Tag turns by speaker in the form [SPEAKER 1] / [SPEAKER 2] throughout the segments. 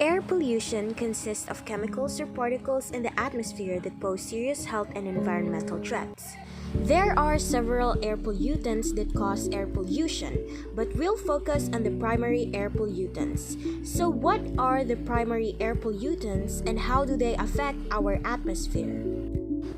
[SPEAKER 1] Air pollution consists of chemicals or particles in the atmosphere that pose serious health and environmental threats. There are several air pollutants that cause air pollution, but we'll focus on the primary air pollutants. So, what are the primary air pollutants and how do they affect our atmosphere?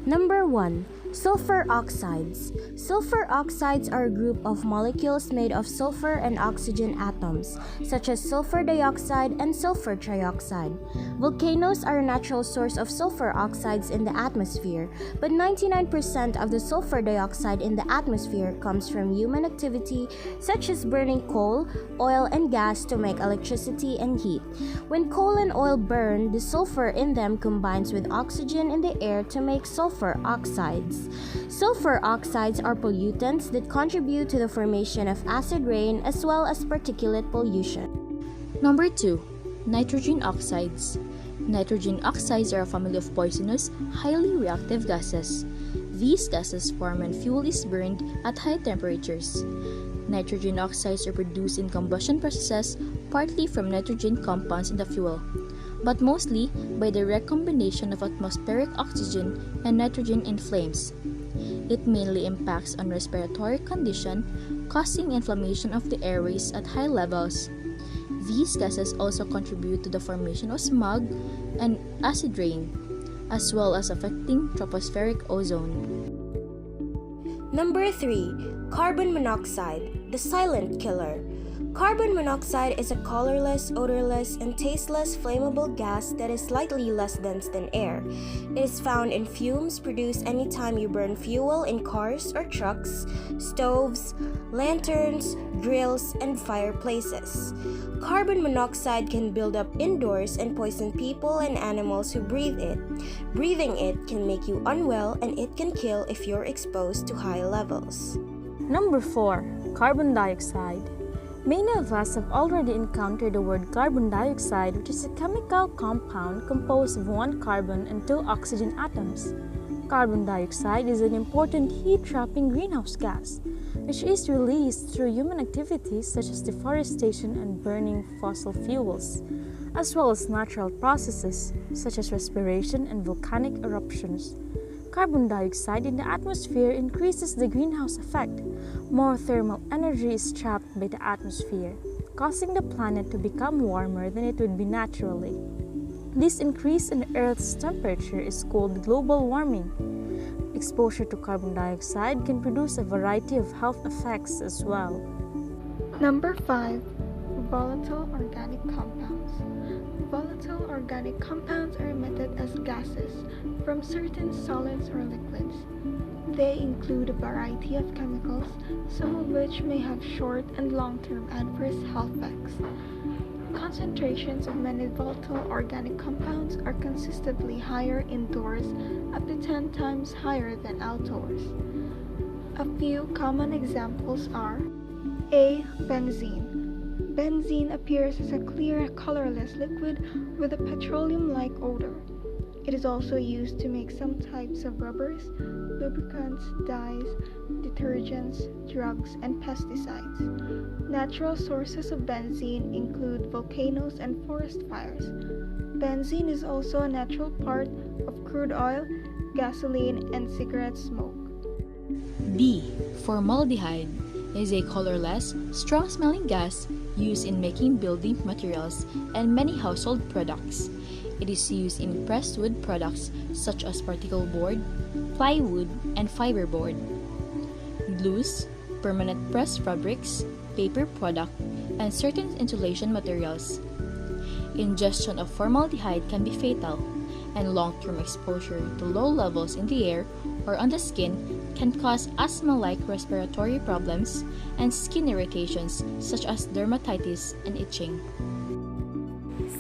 [SPEAKER 1] Number 1. Sulfur oxides. Sulfur oxides are a group of molecules made of sulfur and oxygen atoms, such as sulfur dioxide and sulfur trioxide. Volcanoes are a natural source of sulfur oxides in the atmosphere, but 99% of the sulfur dioxide in the atmosphere comes from human activity, such as burning coal, oil, and gas to make electricity and heat. When coal and oil burn, the sulfur in them combines with oxygen in the air to make sulfur oxides. Sulfur oxides are pollutants that contribute to the formation of acid rain as well as particulate pollution.
[SPEAKER 2] Number 2. Nitrogen oxides. Nitrogen oxides are a family of poisonous, highly reactive gases. These gases form when fuel is burned at high temperatures. Nitrogen oxides are produced in combustion processes partly from nitrogen compounds in the fuel, but mostly by the recombination of atmospheric oxygen and nitrogen in flames. It mainly impacts on respiratory condition, causing inflammation of the airways at high levels. These gases also contribute to the formation of smog and acid rain, as well as affecting tropospheric ozone.
[SPEAKER 1] Number 3. Carbon monoxide, the silent killer. Carbon monoxide is a colorless, odorless, and tasteless flammable gas that is slightly less dense than air. It is found in fumes produced anytime you burn fuel in cars or trucks, stoves, lanterns, grills, and fireplaces. Carbon monoxide can build up indoors and poison people and animals who breathe it. Breathing it can make you unwell and it can kill if you're exposed to high levels.
[SPEAKER 3] Number 4. Carbon dioxide. Many of us have already encountered the word carbon dioxide, which is a chemical compound composed of one carbon and two oxygen atoms. Carbon dioxide is an important heat-trapping greenhouse gas, which is released through human activities such as deforestation and burning fossil fuels, as well as natural processes such as respiration and volcanic eruptions. Carbon dioxide in the atmosphere increases the greenhouse effect. More thermal energy is trapped by the atmosphere, causing the planet to become warmer than it would be naturally. This increase in Earth's temperature is called global warming. Exposure to carbon dioxide can produce a variety of health effects as well.
[SPEAKER 4] Number 5. Volatile organic compounds. Volatile organic compounds are emitted as gases from certain solids or liquids. They include a variety of chemicals, some of which may have short and long-term adverse health effects. Concentrations of many volatile organic compounds are consistently higher indoors, up to 10 times higher than outdoors. A few common examples are A. Benzene. Benzene appears as a clear, colorless liquid with a petroleum-like odor. It is also used to make some types of rubbers, lubricants, dyes, detergents, drugs, and pesticides. Natural sources of benzene include volcanoes and forest fires. Benzene is also a natural part of crude oil, gasoline, and cigarette smoke.
[SPEAKER 2] B. Formaldehyde is a colorless, strong-smelling gas used in making building materials and many household products. It is used in pressed wood products such as particle board, plywood, and fiberboard. Glues, permanent pressed fabrics, paper product, and certain insulation materials. Ingestion of formaldehyde can be fatal, and long-term exposure to low levels in the air or on the skin can cause asthma-like respiratory problems and skin irritations such as dermatitis and itching.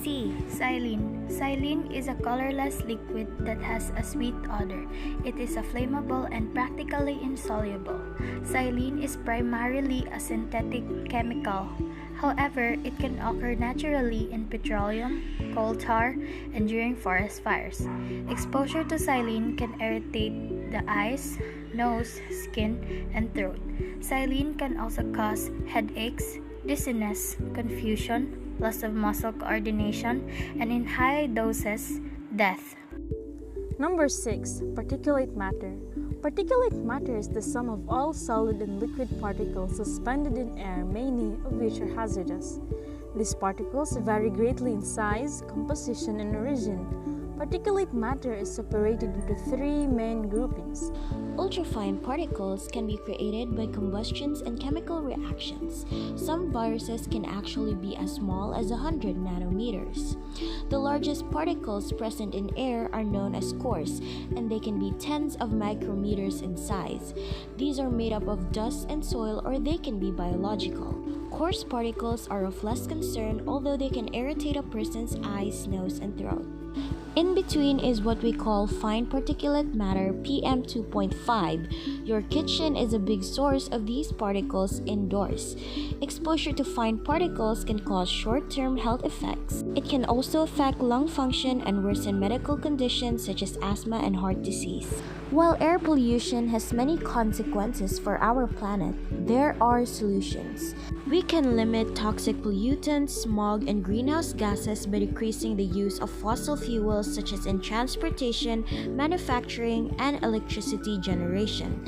[SPEAKER 5] C. Xylene. Xylene is a colorless liquid that has a sweet odor. It is a flammable and practically insoluble. Xylene is primarily a synthetic chemical. However, it can occur naturally in petroleum, coal tar, and during forest fires. Exposure to xylene can irritate the eyes, nose, skin, and throat. Xylene can also cause headaches, dizziness, confusion, loss of muscle coordination, and in high doses, death.
[SPEAKER 3] Number 6. Particulate matter. Particulate matter is the sum of all solid and liquid particles suspended in air, many of which are hazardous. These particles vary greatly in size, composition, and origin. Particulate matter is separated into 3 main groupings.
[SPEAKER 1] Ultrafine particles can be created by combustions and chemical reactions. Some viruses can actually be as small as 100 nanometers. The largest particles present in air are known as cores, and they can be tens of micrometers in size. These are made up of dust and soil, or they can be biological. Coarse particles are of less concern, although they can irritate a person's eyes, nose, and throat. In between is what we call fine particulate matter, PM 2.5. Your kitchen is a big source of these particles indoors. Exposure to fine particles can cause short-term health effects. It can also affect lung function and worsen medical conditions such as asthma and heart disease. While air pollution has many consequences for our planet, there are solutions. We can limit toxic pollutants, smog, and greenhouse gases by decreasing the use of fossil fuels such as in transportation, manufacturing, and electricity generation.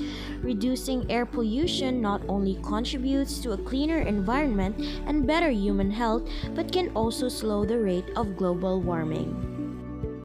[SPEAKER 1] Reducing air pollution not only contributes to a cleaner environment and better human health, but can also slow the rate of global warming.